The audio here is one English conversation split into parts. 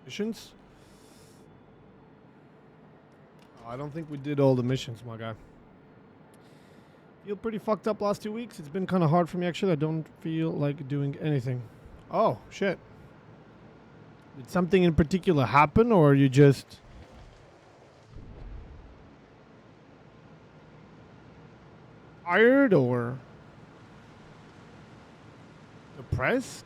Missions? Oh, I don't think we did all the missions, my guy. Feel pretty fucked up last 2 weeks. It's been kind of hard for me, actually. I don't feel like doing anything. Oh, shit. Did something in particular happen, or are you just... tired, or... depressed?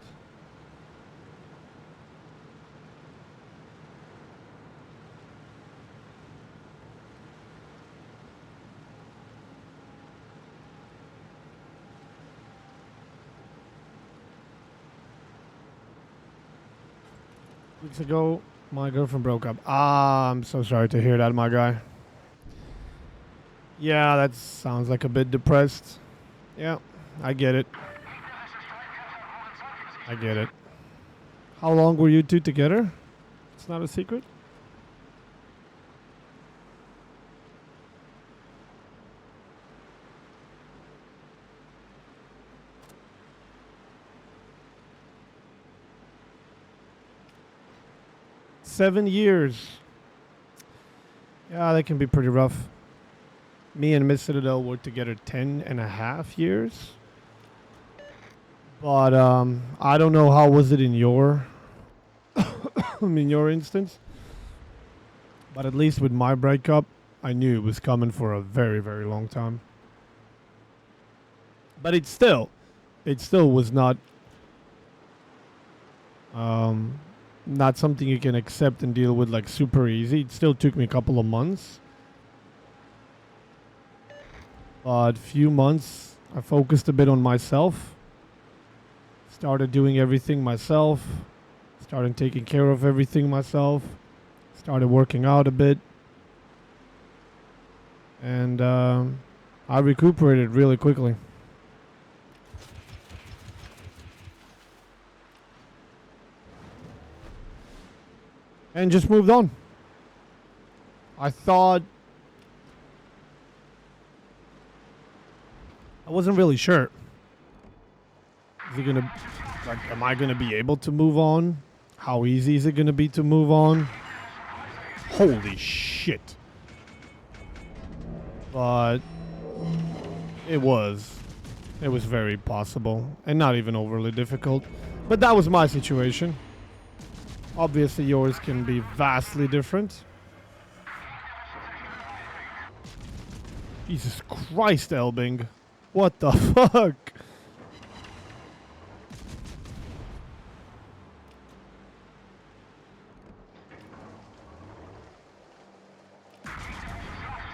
Weeks ago, my girlfriend broke up. Ah, I'm so sorry to hear that, my guy. Yeah, that sounds like a bit depressed. Yeah, I get it. I get it. How long were you two together? It's not a secret? Seven years. Yeah, that can be pretty rough. Me and Miss Citadel were together 10.5 years. But I don't know how was it in your in your instance. But at least with my breakup, I knew it was coming for a very, very long time. But it still was not not something you can accept and deal with like super easy. It still took me a couple of months. But few months, I focused a bit on myself. Started doing everything myself. Started taking care of everything myself. Started working out a bit. And I recuperated really quickly. And just moved on. I thought... I wasn't really sure. Is it gonna... like, am I gonna be able to move on? How easy is it gonna be to move on? Holy shit. But... it was very possible. And not even overly difficult. But that was my situation. Obviously yours can be vastly different. Jesus Christ, Elbing. What the fuck?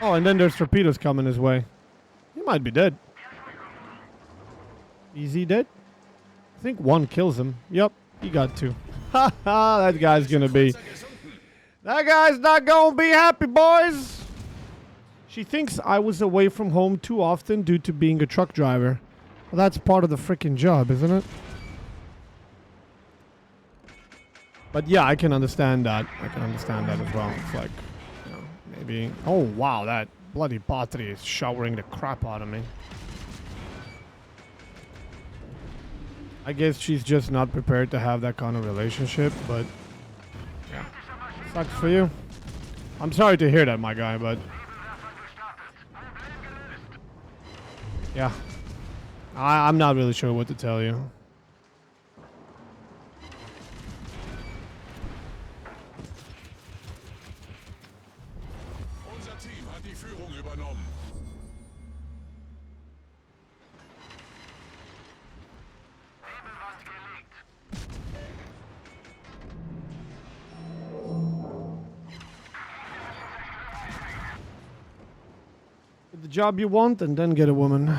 Oh, and then there's torpedoes coming his way. He might be dead. Is he dead? I think one kills him. Yep, he got two. Ha ha, that guy's gonna be... that guy's not gonna be happy, boys! She thinks I was away from home too often due to being a truck driver. Well, that's part of the freaking job, isn't it? But yeah, I can understand that. I can understand that as well. It's like, you know, maybe... oh, wow, that bloody Patri is showering the crap out of me. I guess she's just not prepared to have that kind of relationship, but... yeah. Sucks for you. I'm sorry to hear that, my guy, but... yeah. I'm not really sure what to tell you. Get the job you want and then get a woman.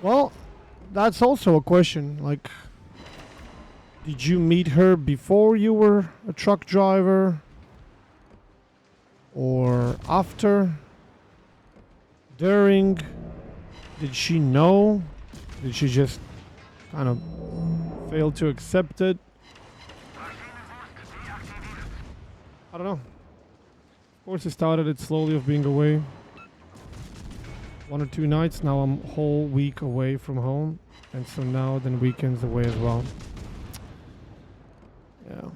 Well, that's also a question. Like, did you meet her before you were a truck driver? Or after? During? Did she know? Did she just kind of fail to accept it? I don't know. Of course, it started it slowly of being away. 1 or 2 nights. Now I'm a whole week away from home. And so now then weekends away as well. Yeah.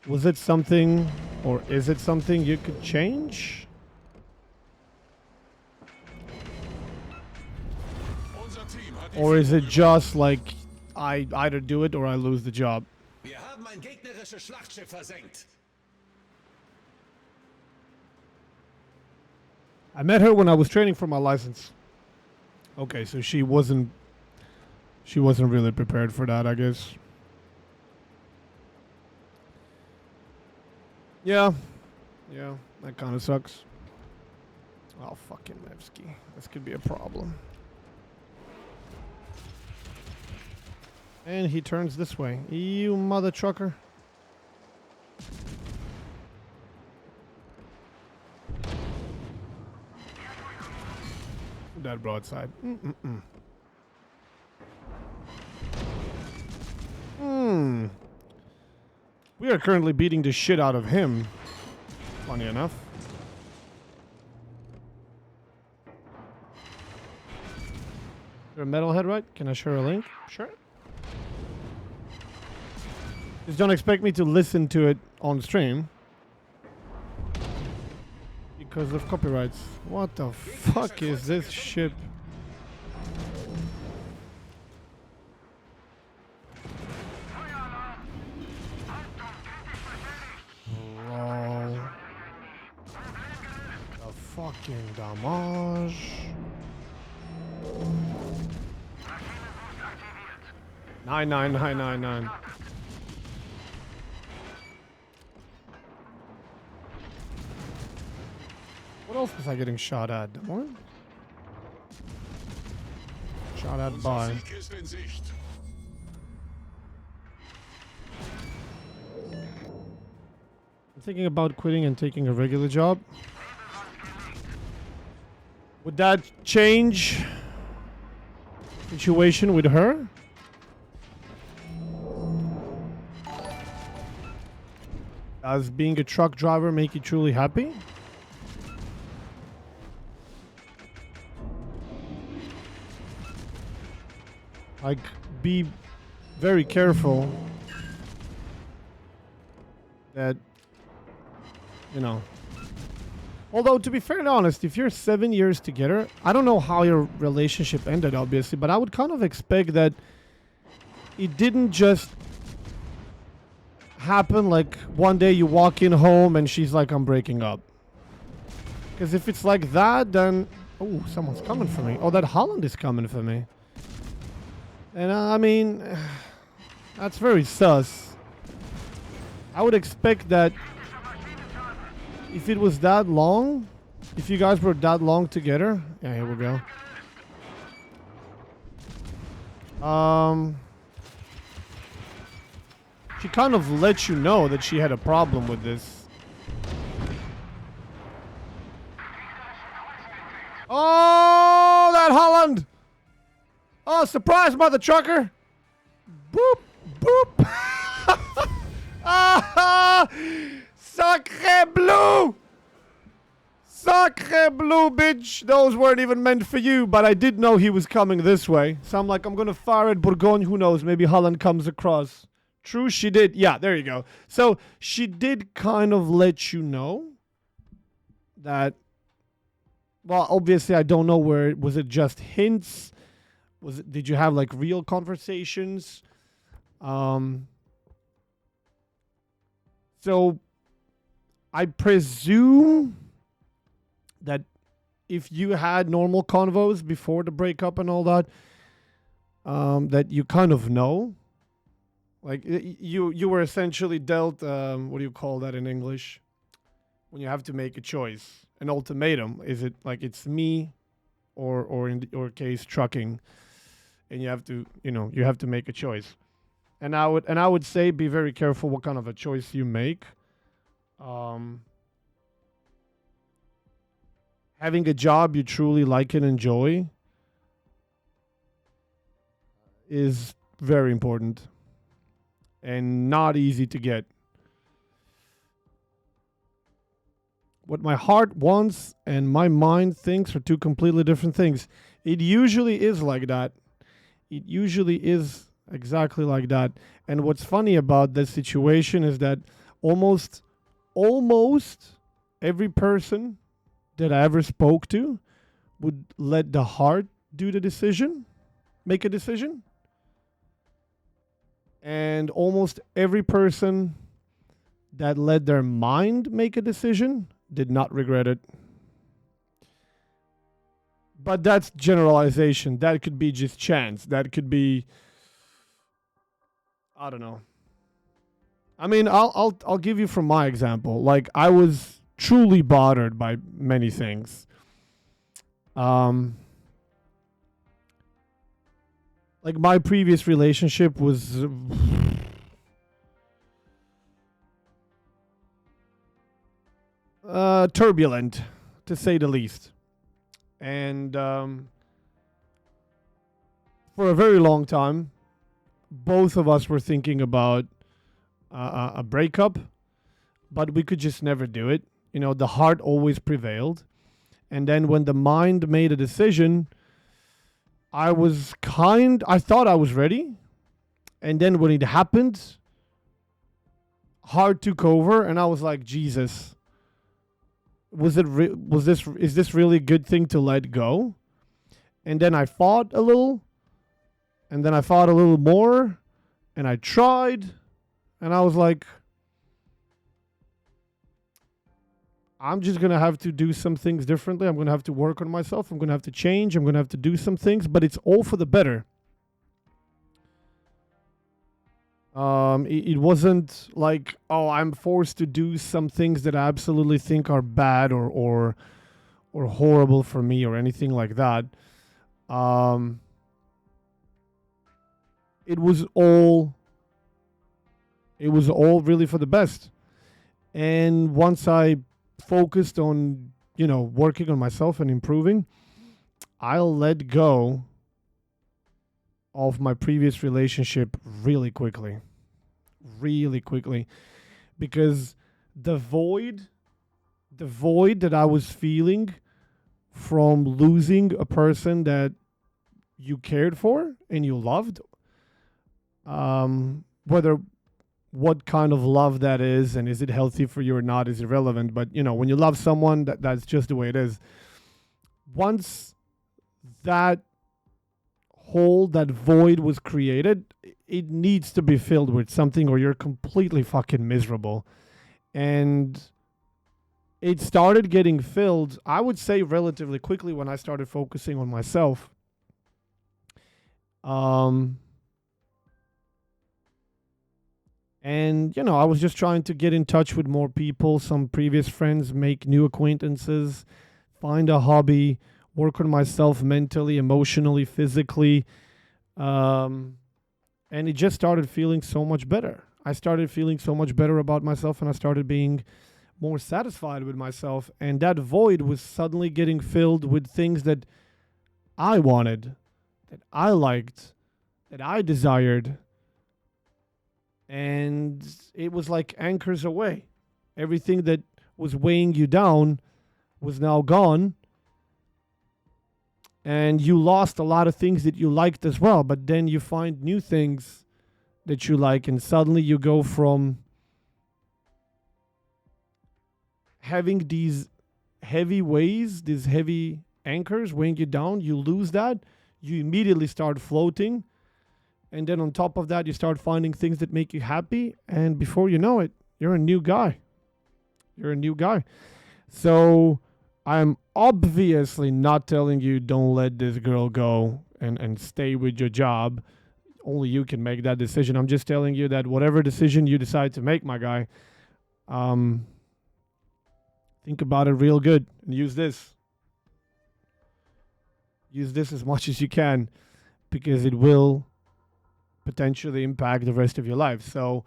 Was it something, or is it something you could change? Or is it just like I either do it or I lose the job? Wir haben ein gegnerisches Schlachtschiff versenkt. I met her when I was training for my license. Okay, so she wasn't really prepared for that, I guess. Yeah, that kind of sucks. Oh, fucking Nevsky. This could be a problem. And he turns this way. You mother trucker. That broadside. We are currently beating the shit out of him. Funny enough. Is there a metalhead, right? Can I share a link? Sure. Just don't expect me to listen to it on stream. Because of copyrights. What the fuck is this shit? Lol. The fucking damage. 99999. What else was I getting shot at? What? Shot at by. I'm thinking about quitting and taking a regular job. Would that change situation with her? Does being a truck driver make you truly happy? Like, be very careful that, you know. Although, to be fairly honest, if you're 7 years together, I don't know how your relationship ended, obviously, but I would kind of expect that it didn't just happen like one day you walk in home and she's like, I'm breaking up. Because if it's like that, then... Oh, someone's coming for me. Oh, that Holland is coming for me. And I mean, that's very sus. I would expect that if it was that long, if you guys were that long together, yeah, here we go. She kind of let you know that she had a problem with this. Oh, that Holland! Oh, surprise, mother trucker! Boop, boop! Ah, sacre bleu! Sacre bleu, bitch! Those weren't even meant for you, but I did know he was coming this way. So I'm like, I'm gonna fire at Bourgogne, who knows, maybe Holland comes across. True, she did. Yeah, there you go. So she did kind of let you know that, well, obviously I don't know where, was it just hints? Was it, did you have like real conversations? So I presume that if you had normal convos before the breakup and all that, that you kind of know. Like you were essentially dealt, what do you call that in English? When you have to make a choice, an ultimatum. Is it like it's me or in your case trucking? And you have to, you have to make a choice. And I would say be very careful what kind of a choice you make. Having a job you truly like and enjoy is very important and not easy to get. What my heart wants and my mind thinks are two completely different things. It usually is like that. It usually is Exactly like that. And what's funny about this situation is that almost every person that I ever spoke to would let the heart do the decision, make a decision. And almost every person that let their mind make a decision did not regret it. But that's generalization. That could be just chance. That could be, I don't know. I mean, I'll give you from my example. Like, I was truly bothered by many things. Like, my previous relationship was turbulent, to say the least. And for a very long time, both of us were thinking about a breakup, but we could just never do it. You know, the heart always prevailed. And then when the mind made a decision, I thought I was ready. And then when it happened, heart took over, and I was like, Jesus, is this really a good thing to let go? And then I fought a little, and then I fought a little more, and I tried, and I was like, I'm just going to have to do some things differently. I'm going to have to work on myself. I'm going to have to change. I'm going to have to do some things, but it's all for the better. It wasn't like, oh, I'm forced to do some things that I absolutely think are bad or horrible for me or anything like that. It was all really for the best. And once I focused on, working on myself and improving, I'll let go of my previous relationship really quickly, because the void that I was feeling from losing a person that you cared for and you loved, whether what kind of love that is and is it healthy for you or not is irrelevant. But, when you love someone, that's just the way it is. Once that void was created, it needs to be filled with something or you're completely fucking miserable. And it started getting filled, I would say, relatively quickly when I started focusing on myself. And, I was just trying to get in touch with more people, some previous friends, make new acquaintances, find a hobby, work on myself mentally, emotionally, physically. And it just started feeling so much better. I started feeling so much better about myself, and I started being more satisfied with myself. And that void was suddenly getting filled with things that I wanted, that I liked, that I desired. And it was like anchors away. Everything that was weighing you down was now gone. And you lost a lot of things that you liked as well. But then you find new things that you like. And suddenly you go from having these heavy weighs, these heavy anchors weighing you down. You lose that. You immediately start floating. And then on top of that, you start finding things that make you happy. And before you know it, you're a new guy. So I'm obviously not telling you don't let this girl go and stay with your job. Only you can make that decision. I'm just telling you that whatever decision you decide to make, my guy, think about it real good and use this. Use this as much as you can, because it will potentially impact the rest of your life. So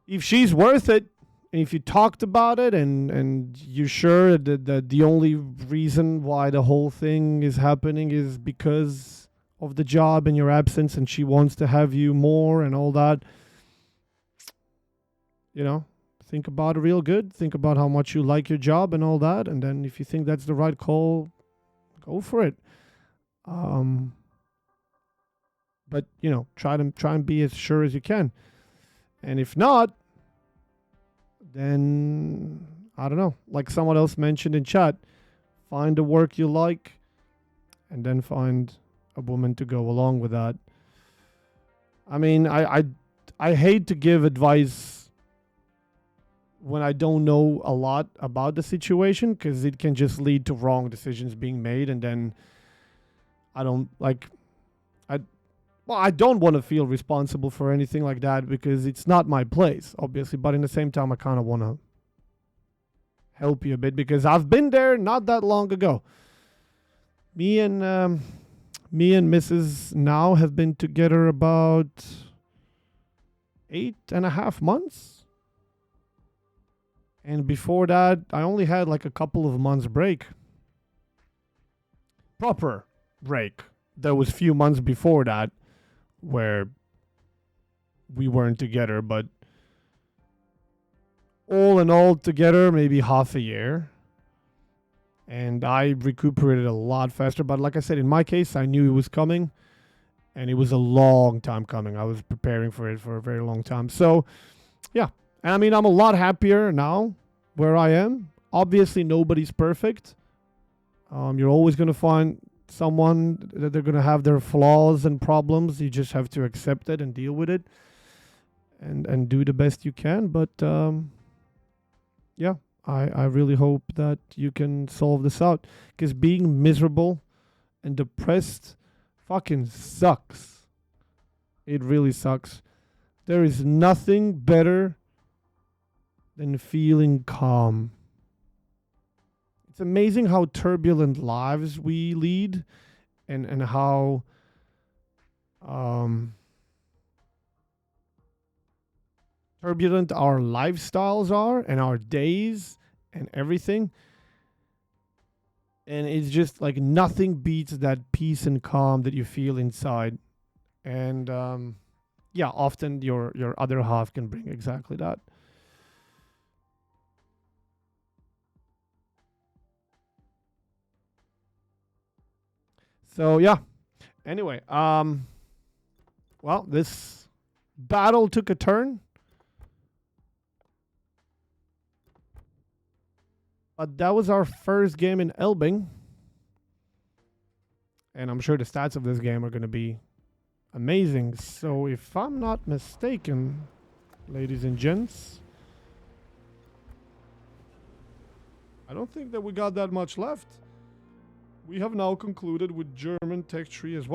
if she's worth it, and if you talked about it and you're sure that the only reason why the whole thing is happening is because of the job and your absence and she wants to have you more and all that, think about it real good. Think about how much you like your job and all that. And then if you think that's the right call, go for it. But, you know, try and be as sure as you can. And if not, then I don't know. Like someone else mentioned in chat, find a work you like and then find a woman to go along with that. I mean, I hate to give advice when I don't know a lot about the situation, because it can just lead to wrong decisions being made, and then I don't like I don't want to feel responsible for anything like that, because it's not my place, obviously, but in the same time I kind of want to help you a bit, because I've been there not that long ago. Me and Mrs. now have been together about 8.5 months. And before that, I only had like a couple of months break. Proper break. There was few months before that where we weren't together, but all in all together, maybe half a year. And I recuperated a lot faster. But like I said, in my case, I knew it was coming. And it was a long time coming. I was preparing for it for a very long time. So, yeah. And I mean, I'm a lot happier now where I am. Obviously, nobody's perfect. You're always going to find someone that they're going to have their flaws and problems. You just have to accept it and deal with it. And do the best you can. But, yeah. I really hope that you can solve this out, because being miserable and depressed fucking sucks. It really sucks. There is nothing better than feeling calm. It's amazing how turbulent lives we lead, and how turbulent our lifestyles are, and our days and everything. And it's just like nothing beats that peace and calm that you feel inside. And yeah, often your other half can bring exactly that. So yeah. Anyway, well, this battle took a turn. But that was our first game in Elbing. And I'm sure the stats of this game are going to be amazing. So if I'm not mistaken, ladies and gents, I don't think that we got that much left. We have now concluded with German tech tree as well.